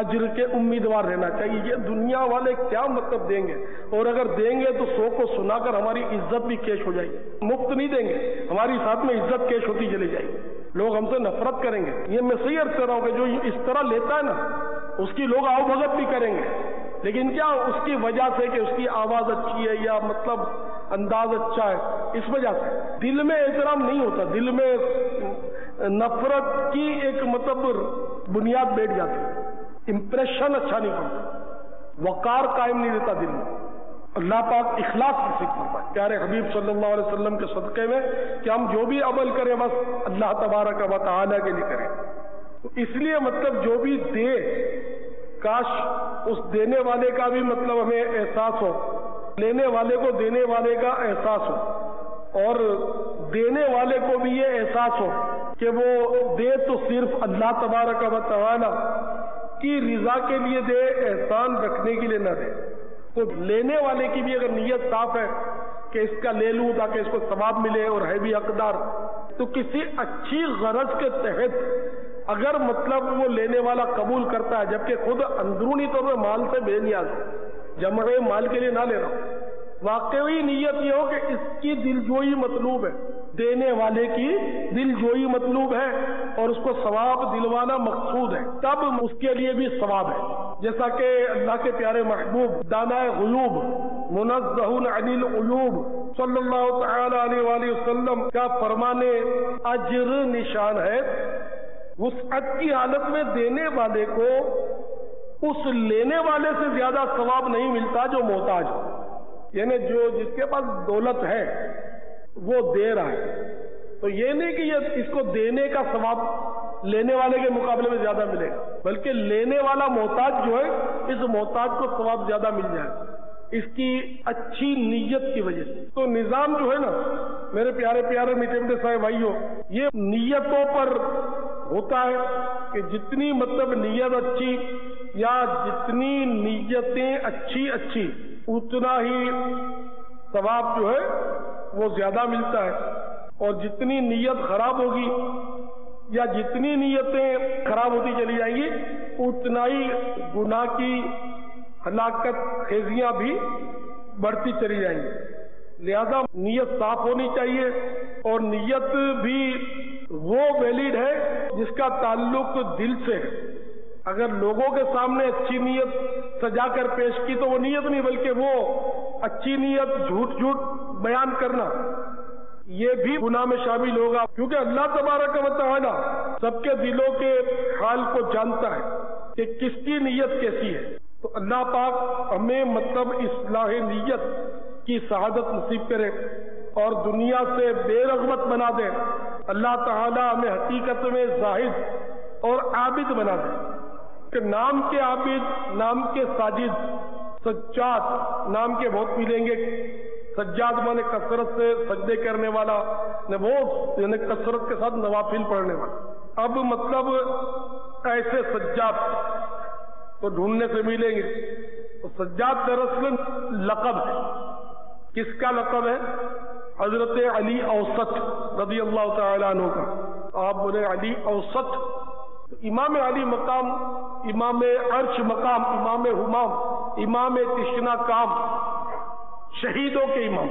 Speaker 3: اجر کے امیدوار رہنا چاہیے. یہ دنیا والے کیا مطلب دیں گے، اور اگر دیں گے تو 100 کو سنا کر ہماری عزت بھی کیش ہو جائے گی. مفت نہیں دیں گے، ہماری ساتھ میں عزت کیش ہوتی چلی جائے گی، لوگ ہم سے نفرت کریں گے. یہ میں صحیح عرض کر رہا ہوں کہ جو اس طرح لیتا ہے نا اس کی لوگ آؤ بھگت بھی کریں گے، لیکن کیا اس کی وجہ سے کہ اس کی آواز اچھی ہے یا مطلب انداز اچھا ہے، اس وجہ سے دل میں احترام نہیں ہوتا، دل میں نفرت کی ایک مطلب بنیاد بیٹھ جاتی ہے، امپریشن اچھا نہیں پڑتا، وقار قائم نہیں رہتا دل میں. اللہ پاک اخلاص نصیب فرمائے پیارے حبیب صلی اللہ علیہ وسلم کے صدقے میں کہ ہم جو بھی عمل کریں بس اللہ تبارک و تعالیٰ کے لیے کریں. تو اس لیے مطلب جو بھی دے کاش اس دینے والے کا بھی مطلب ہمیں احساس ہو، لینے والے کو دینے والے کا احساس ہو، اور دینے والے کو بھی یہ احساس ہو کہ وہ دے تو صرف اللہ تبارک و تعالیٰ کی رضا کے لیے دے، احسان رکھنے کے لیے نہ دے. تو لینے والے کی بھی اگر نیت صاف ہے کہ اس کا لے لوں تاکہ اس کو ثواب ملے اور ہے بھی حقدار، تو کسی اچھی غرض کے تحت اگر مطلب وہ لینے والا قبول کرتا ہے جبکہ خود اندرونی طور پہ مال سے بے نیاز ہے، جمع مال کے لیے نہ لے رہا ہوں، واقعی نیت یہ ہو کہ اس کی دلجوئی مطلوب ہے، دینے والے کی دلجوئی مطلوب ہے اور اس کو ثواب دلوانا مقصود ہے، تب اس کے لیے بھی ثواب ہے. جیسا کہ اللہ کے پیارے محبوب دانائے غیوب منزہ عن العیوب صلی اللہ تعالی علیہ وآلہ وسلم کا فرمانے اجر نشان ہے، وسعت کی حالت میں دینے والے کو اس لینے والے سے زیادہ ثواب نہیں ملتا جو محتاج ہو. یعنی جو جس کے پاس دولت ہے وہ دے رہا ہے، تو یہ نہیں کہ یہ اس کو دینے کا ثواب لینے والے کے مقابلے میں زیادہ ملے گا، بلکہ لینے والا محتاج جو ہے اس محتاج کو ثواب زیادہ مل جائے گا اس کی اچھی نیت کی وجہ سے. تو نظام جو ہے نا میرے پیارے پیارے میٹھے میٹھے صاحب بھائیوں، یہ نیتوں پر ہوتا ہے کہ جتنی مطلب نیت اچھی یا جتنی نیتیں اچھی اتنا ہی ثواب جو ہے وہ زیادہ ملتا ہے، اور جتنی نیت خراب ہوگی یا جتنی نیتیں خراب ہوتی چلی جائیں گی اتنا ہی گناہ کی ہلاکت خیزیاں بھی بڑھتی چلی جائیں گی. لہذا نیت صاف ہونی چاہیے، اور نیت بھی وہ ویلڈ ہے جس کا تعلق دل سے ہے. اگر لوگوں کے سامنے اچھی نیت سجا کر پیش کی تو وہ نیت نہیں بلکہ وہ اچھی نیت جھوٹ بیان کرنا، یہ بھی گناہ میں شامل ہوگا، کیونکہ اللہ تبارک و تعالی سب کے دلوں کے حال کو جانتا ہے کہ کس کی نیت کیسی ہے. تو اللہ پاک ہمیں مطلب اصلاح نیت کی سعادت نصیب کرے اور دنیا سے بے رغبت بنا دے. اللہ تعالی ہمیں حقیقت میں زاہد اور عابد بنا دے کہ نام کے عابد، نام کے ساجد، سجاد نام کے بہت ملیں گے. سجاد مانے کثرت سے سجدے کرنے والا، وہ یعنی کثرت کے ساتھ نوافل پڑھنے والا. اب مطلب ایسے سجاد تو ڈھونڈنے سے ملیں گے. تو سجاد دراصل لقب ہے. کس کا لقب ہے؟ حضرت علی اوسط رضی اللہ تعالی عنہ کا. آپ بولے علی اوسط، امام علی مقام، امام عرش مقام، امام حمام، امام تشنا کام، شہیدوں کے امام.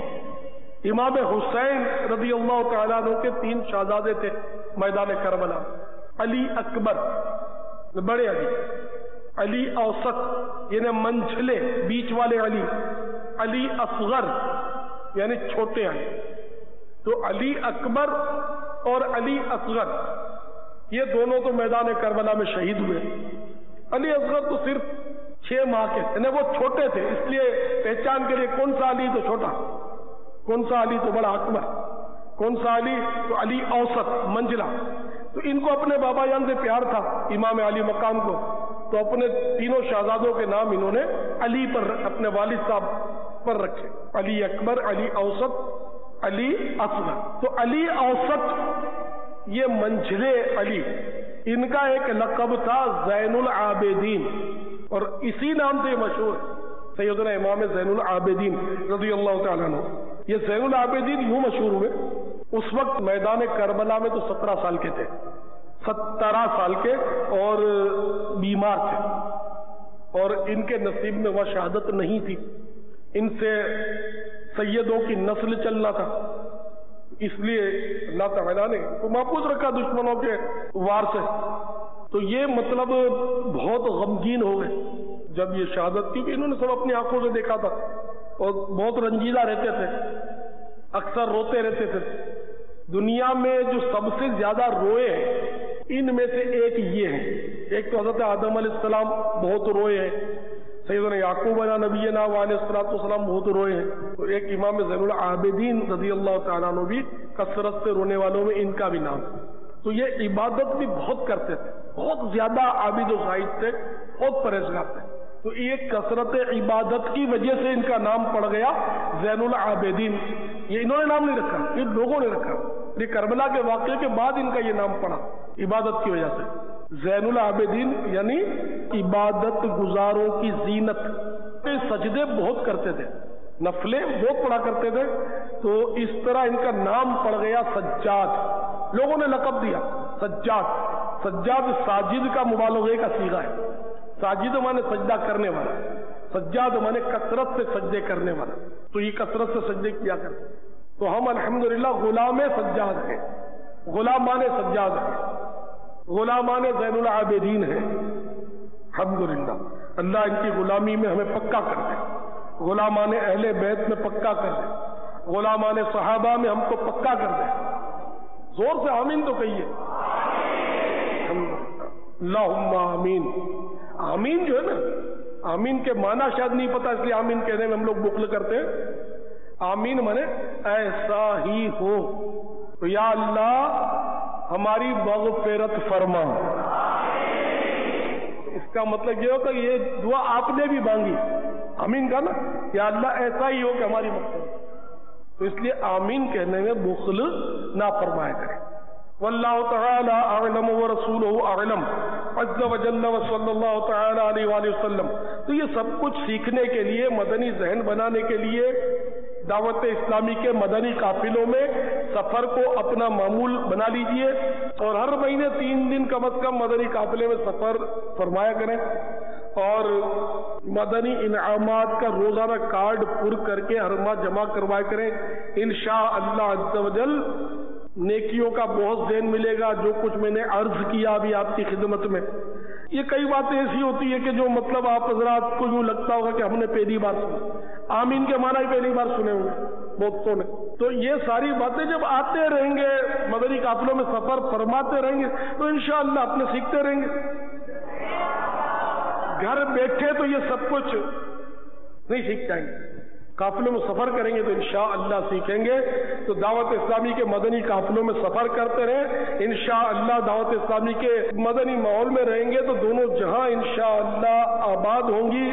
Speaker 3: امام حسین رضی اللہ تعالیٰ عنہ کے 3 شہزادے تھے میدان کربلا. علی اکبر بڑے علی، علی اوسط یعنی منجھلے بیچ والے علی، علی اصغر یعنی چھوٹے علی. تو تو علی اکبر اور علی اصغر یہ دونوں تو میدان کربلا میں شہید ہوئے. علی اصغر تو صرف 6 ماہ کے، یعنی وہ چھوٹے تھے، اس لیے پہچان کے لیے کون سا علی تو چھوٹا، کون سا علی تو بڑا اکبر، کون سا علی تو علی اوسط منجلا. تو ان کو اپنے بابا جان سے پیار تھا امام علی مقام کو، تو اپنے تینوں شہزادوں کے نام انہوں نے علی پر اپنے والد صاحب پر رکھے، علی اکبر، علی اوسط، علی اصغر. تو علی اوسط یہ منجلے علی، ان کا ایک لقب تھا زین العابدین، اور اسی نام سے مشہور سیدنا امام زین العابدین رضی اللہ تعالیٰ عنہ. یہ زین العابدین یوں مشہور ہوئے، اس وقت میدان کربلا میں تو 17 سال کے تھے، 17 سال کے، اور بیمار تھے، اور ان کے نصیب میں وہ شہادت نہیں تھی. ان سے سیدوں کی نسل چلنا تھا، اس لیے اللہ تعالیٰ نے کو محفوظ رکھا دشمنوں کے وار سے. تو یہ مطلب بہت غمگین ہو گئے جب یہ شہادت کی، کہ انہوں نے سب اپنی آنکھوں سے دیکھا تھا، اور بہت رنجیدہ رہتے تھے، اکثر روتے رہتے تھے. دنیا میں جو سب سے زیادہ روئے ہیں ان میں سے ایک یہ ہیں. ایک تو حضرت آدم علیہ السلام بہت روئے ہیں، سیدنا یعقوب علیہ نبینا علیہ السلام بہت روئے ہیں. تو ایک امام زین العابدین رضی اللہ تعالیٰ عنہ بھی کثرت سے رونے والوں میں ان کا بھی نام. تو یہ عبادت بھی بہت کرتے تھے، بہت زیادہ عابد و زاہد تھے، بہت پرہیزگار تھے. تو یہ کثرت عبادت کی وجہ سے ان کا نام پڑ گیا زین العابدین. یہ انہوں نے نام نہیں رکھا، یہ لوگوں نے رکھا. یہ کربلا کے واقعے کے بعد ان کا یہ نام پڑا عبادت کی وجہ سے. زین العابدین یعنی عبادت گزاروں کی زینت. سجدے بہت کرتے تھے، نفلیں بہت پڑھا کرتے تھے، تو اس طرح ان کا نام پڑ گیا سجاد. لوگوں نے لقب دیا سجاد. سجاد ساجد کا مبالغے کا صیغہ ہے. ساجد مانے سجدہ کرنے والا، سجاد مانے کثرت سے سجدے کرنے والا. تو یہ کثرت سے سجدے کیا کرتے. تو ہم الحمدللہ غلام سجاد ہیں، غلامان سجاد ہیں، غلامان زین العابدین ہیں. الحمدللہ اللہ ان کی غلامی میں ہمیں پکا کر دے، غلامان اہل بیت میں پکا کر دے، غلامان صحابہ میں ہم کو پکا کر دے. زور سے آمین تو کہیے. اللہم آمین. آمین جو ہے نا، آمین کے معنی شاید نہیں پتا، اس لیے آمین کہنے میں ہم لوگ بخل کرتے ہیں. آمین مانے ایسا ہی ہو. تو یا اللہ ہماری مغفرت فرما. اس کا مطلب یہ ہوتا کہ یہ دعا آپ نے بھی مانگی، آمین کا نا، یا اللہ ایسا ہی ہو کہ ہماری مغفرت. تو اس لیے آمین کہنے میں بخل نہ فرمایا کرے. واللہ تعالی اعلم ورسولہ اعلم عز وجل وصلی اللہ تعالی علیہ وآلہ وسلم. تو یہ سب کچھ سیکھنے کے لیے، مدنی ذہن بنانے کے لیے، دعوت اسلامی کے مدنی قافلوں میں سفر کو اپنا معمول بنا لیجئے، اور ہر مہینے 3 دن کم از کم مدنی قافلے میں سفر فرمایا کریں، اور مدنی انعامات کا روزانہ کارڈ پر کر کے ہر ماہ جمع کروایا کریں. انشاءاللہ عز وجل نیکیوں کا بہت ذہن ملے گا. جو کچھ میں نے عرض کیا ابھی آپ کی خدمت میں، یہ کئی باتیں ایسی ہوتی ہیں کہ جو مطلب آپ حضرات کو یوں لگتا ہوگا کہ ہم نے پہلی بار سنا. آمین کے معنی ہی پہلی بار سنے ہوئے بہتوں نے. تو یہ ساری باتیں جب آتے رہیں گے، مدنی قافلوں میں سفر فرماتے رہیں گے، تو انشاءاللہ اپنے سیکھتے رہیں گے. گھر بیٹھے تو یہ سب کچھ نہیں سیکھ جائیں گے، قافلوں میں سفر کریں گے تو انشاءاللہ سیکھیں گے. تو دعوت اسلامی کے مدنی قافلوں میں سفر کرتے رہیں، انشاءاللہ دعوت اسلامی کے مدنی ماحول میں رہیں گے تو دونوں جہاں انشاءاللہ آباد ہوں گی.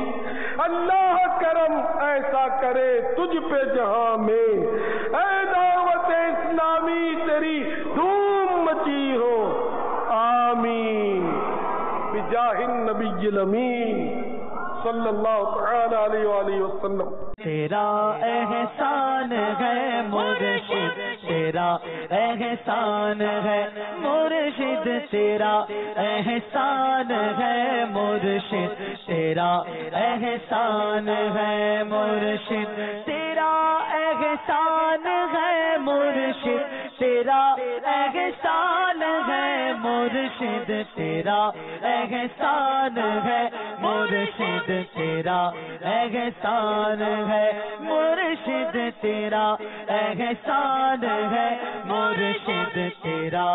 Speaker 3: اللہ کرم ایسا کرے تجھ پہ جہاں میں، اے دعوت اسلامی تیری دھوم مچی ہو. آمین بجاہ النبی الامین صلی اللہ تعالی علیہ وآلہ وسلم.
Speaker 1: تیرا احسان ہے مرشد، تیرا احسان ہے مرشد، تیرا احسان ہے مرشد، تیرا احسان ہے مرشد، تیرا احسان ہے مرشد، تیرا احسان ہے مرشد تیرا احسان ہے مرشد تیرا احسان ہے مرشد تیرا احسان ہے مرشد تیرا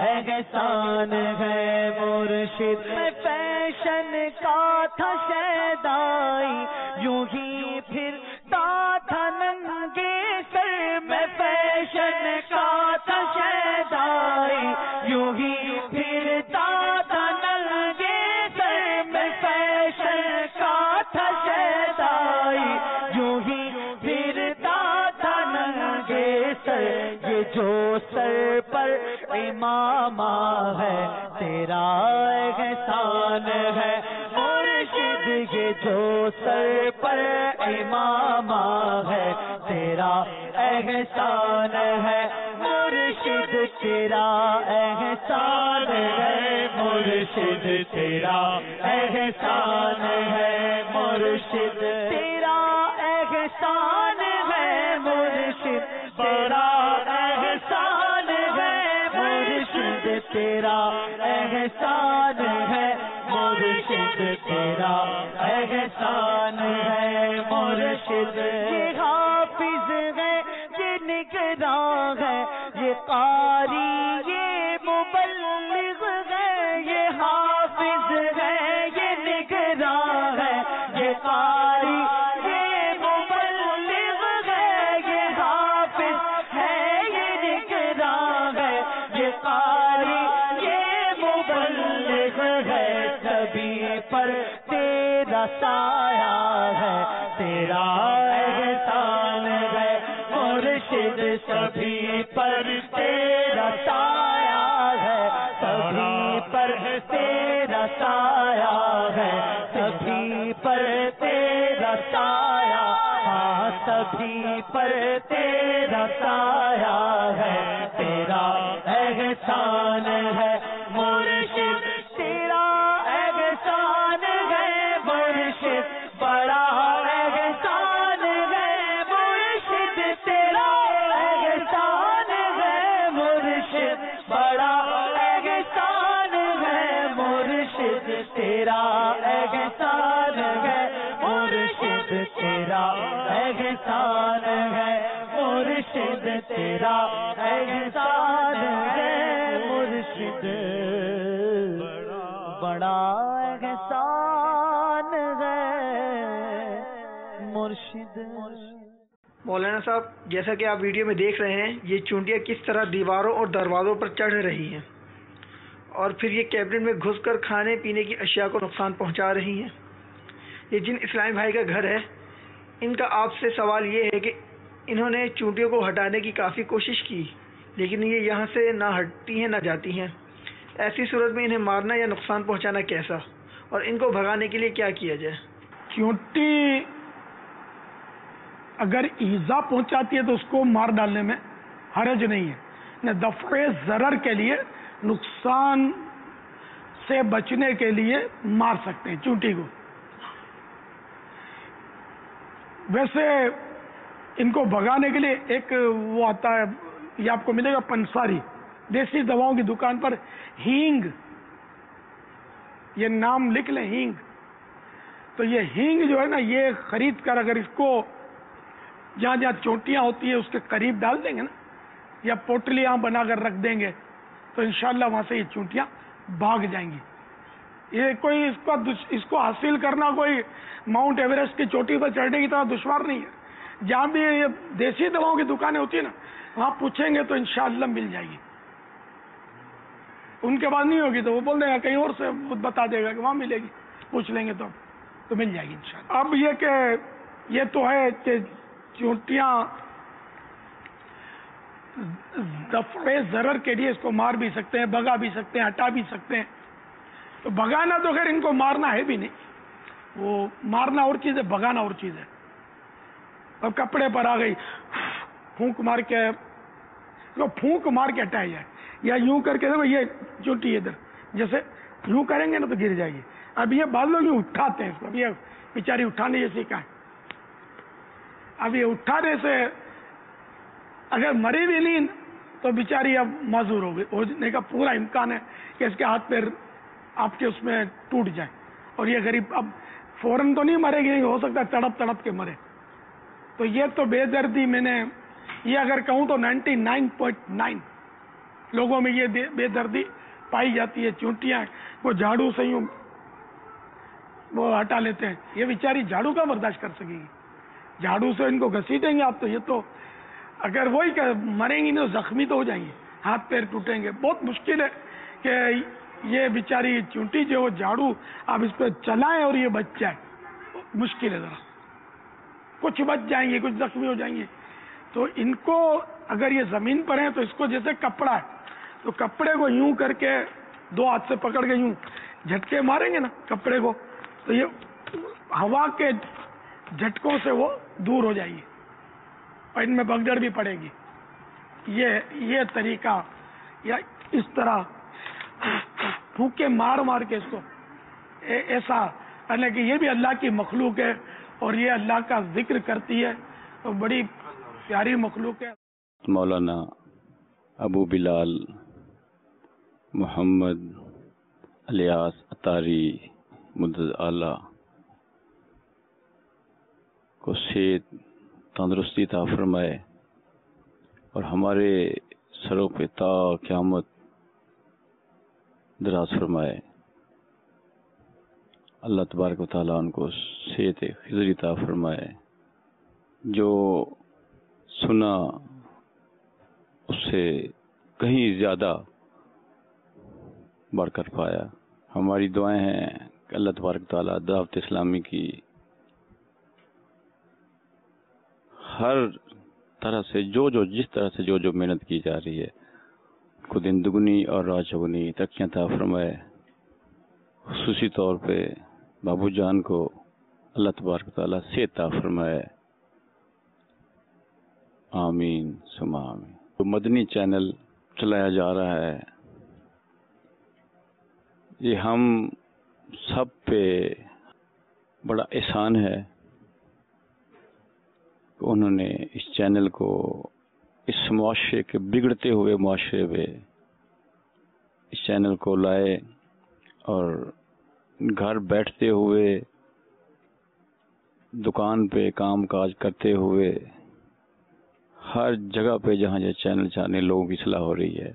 Speaker 1: احسان ہے مرشد میں فیشن کا تھا شیدائی یوں ہی پھرتا تھا ننگے سر میں فیشن کا تھا شیدائی یوں ہی پھرتا تھا ننگے سر میں فیشن کا تھا شیدائی یوں ہی پھرتا تھا ننگے سر یہ جو سر پر امامہ ہے تیرا احسان ہے مرشد یہ جو سر پر امامہ ہے تیرا احسان ہے مرشد تیرا احسان ہے مرشد تیرا احسان ہے مرشد تیرا احسان ہے مرشد تیرا احسان ہے مرشد تیرا احسان ہے مرشد تیرا احسان ہے مرشد یہ حافظ ہے یہ نگراں ہے یہ قاری یہ مبلغ ہے یہ حافظ ہے یہ نگراں ہے یہ قاری یہ مبلغ ہے یہ حافظ ہے یہ نگراں ہے یہ قاری یہ مبلغ ہے سبھی پر تیرا سایہ ہے تیرا احسان ہے مرشد سبھی پر تیرا سایہ ہے سبھی پر تیرا سایہ ہے سبھی پر تیرا سایہ ہاں سبھی پر تیرا سایہ ہے تیرا احسان ہے مرشد تیرا احسان ہے مرشد بڑا احسان ہے مرشد تیرا احسان ہے مرشد بڑا احسان ہے مرشد تیرا احسان ہے مرشد تیرا احسان ہے مرشد تیرا احسان ہے مرشد بڑا احسان ہے مرشد
Speaker 4: مولانا صاحب جیسا کہ آپ ویڈیو میں دیکھ رہے ہیں یہ چونٹیاں کس طرح دیواروں اور دروازوں پر چڑھ رہی ہیں اور پھر یہ کیبنٹ میں گھس کر کھانے پینے کی اشیاء کو نقصان پہنچا رہی ہیں. یہ جن اسلامی بھائی کا گھر ہے ان کا آپ سے سوال یہ ہے کہ انہوں نے چونٹیوں کو ہٹانے کی کافی کوشش کی لیکن یہ یہاں سے نہ ہٹتی ہیں نہ جاتی ہیں. ایسی صورت میں انہیں مارنا یا نقصان پہنچانا کیسا اور ان کو بھگانے کے لیے کیا کیا جائے؟
Speaker 5: چونٹی اگر ایزا پہنچاتی ہے تو اس کو مار ڈالنے میں حرج نہیں ہے. دفع ضرر کے لیے نقصان سے بچنے کے لیے مار سکتے ہیں چونٹی کو. ویسے ان کو بھگانے کے لیے ایک وہ آتا ہے یہ آپ کو ملے گا پنساری دیسی دواؤں کی دکان پر ہینگ یہ نام لکھ لیں ہینگ. تو یہ ہینگ جو ہے نا یہ خرید کر اگر اس کو جہاں جہاں چونٹیاں ہوتی ہیں اس کے قریب ڈال دیں گے نا یا پوٹلیاں بنا کر رکھ دیں گے تو انشاءاللہ وہاں سے یہ چونٹیاں بھاگ جائیں گی. یہ کوئی اس کو حاصل کرنا کوئی ماؤنٹ ایوریسٹ کی چوٹی پر چڑھنے کی طرح دشوار نہیں ہے. جہاں بھی یہ دیسی دواؤں کی دکانیں ہوتی ہیں نا وہاں پوچھیں گے تو انشاءاللہ مل جائے گی. ان کے بعد نہیں ہوگی تو وہ بول دیں گا کہیں اور سے بتا دے گا کہ وہاں ملے گی پوچھ لیں گے تو مل جائے گی انشاءاللہ. اب یہ کہ یہ تو ہے کہ چونٹیاں دفع ضرر کے لیے اس کو مار بھی سکتے ہیں بھگا بھی سکتے ہیں ہٹا بھی سکتے ہیں. تو بھگانا تو خیر ان کو مارنا ہے بھی نہیں. وہ مارنا اور چیز ہے بھگانا اور چیز ہے. اب کپڑے پر آ گئی پھونک مار کے ہٹایا جائے یا یوں کر کے یہ چونٹی ادھر جیسے یوں کریں گے نا تو گر جائے گی. اب یہ بعض لوگ یوں اٹھاتے ہیں اس کو. اب یہ بیچاری اٹھانے جیسے کا ہے. اب یہ اٹھانے سے اگر مری بھی نہیں تو بیچاری اب معذور ہو گئی، ہونے کا پورا امکان ہے کہ اس کے ہاتھ پیر آپ کے اس میں ٹوٹ جائیں، اور یہ غریب اب فوراً تو نہیں مرے گی، ہو سکتا ہے تڑپ تڑپ کے مرے. تو یہ تو بے دردی، میں نے یہ اگر کہوں تو 99.9 لوگوں میں یہ بے دردی پائی جاتی ہے. چونٹیاں وہ جھاڑو سے یوں وہ ہٹا لیتے ہیں، یہ بیچاری جھاڑو کا برداشت کر سکے گی؟ جھاڑو سے ان کو گھسیٹیں گے آپ تو یہ تو اگر وہی مریں گی تو زخمی تو ہو جائیں گے، ہاتھ پیر ٹوٹیں گے. بہت مشکل ہے کہ یہ بیچاری چونٹی جو وہ جھاڑو آپ اس پہ چلائیں اور یہ بچ جائے، مشکل ہے ذرا. کچھ بچ جائیں گے، کچھ زخمی ہو جائیں گے. تو ان کو اگر یہ زمین پر ہیں تو اس کو جیسے کپڑا ہے تو کپڑے کو یوں کر کے دو ہاتھ سے پکڑ کے یوں جھٹکے ماریں گے نا کپڑے کو، تو یہ ہوا کے جھٹکوں سے وہ دور ہو جائے گی اور ان میں بگدڑ بھی پڑے گی. یہ طریقہ یا اس طرح پھونکے مار مار کے اس کو ایسا کرنے کہ یہ بھی اللہ کی مخلوق ہے اور یہ اللہ کا ذکر کرتی ہے تو بڑی پیاری مخلوق ہے.
Speaker 6: مولانا ابو بلال محمد الیاس اتاری مدد اعلیٰ کو صحت تندرستی عطا فرمائے اور ہمارے سروں پہ تا قیامت دراز فرمائے. اللہ تبارک و تعالیٰ ان کو صحت خضری عطا فرمائے. جو سنا اس سے کہیں زیادہ بڑھ کر پایا. ہماری دعائیں ہیں کہ اللہ تبارک و تعالیٰ دعوت اسلامی کی ہر طرح سے جس طرح سے جو محنت کی جا رہی ہے کو دن دگنی اور رات چگنی ترقیاں عطا فرمائے. خصوصی طور پہ بابو جان کو اللہ تبارک و تعالیٰ صحت عطا فرمائے. آمین ثم آمین. تو مدنی چینل چلایا جا رہا ہے، یہ ہم سب پہ بڑا احسان ہے کہ انہوں نے اس چینل کو اس معاشرے کے بگڑتے ہوئے معاشرے میں اس چینل کو لائے اور گھر بیٹھتے ہوئے دکان پہ کام کاج کرتے ہوئے ہر جگہ پہ جہاں یہ چینل چاہنے لوگوں کی اصلاح ہو رہی ہے.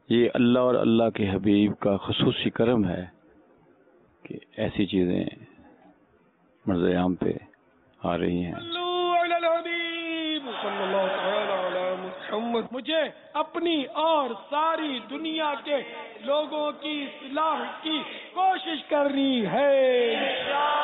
Speaker 6: یہ اللہ اور اللہ کے حبیب کا خصوصی کرم ہے کہ ایسی چیزیں مرز عام پہ آ رہی ہیں.
Speaker 5: مجھے اپنی اور ساری دنیا کے لوگوں کی اصلاح کی کوشش کرنی ہے.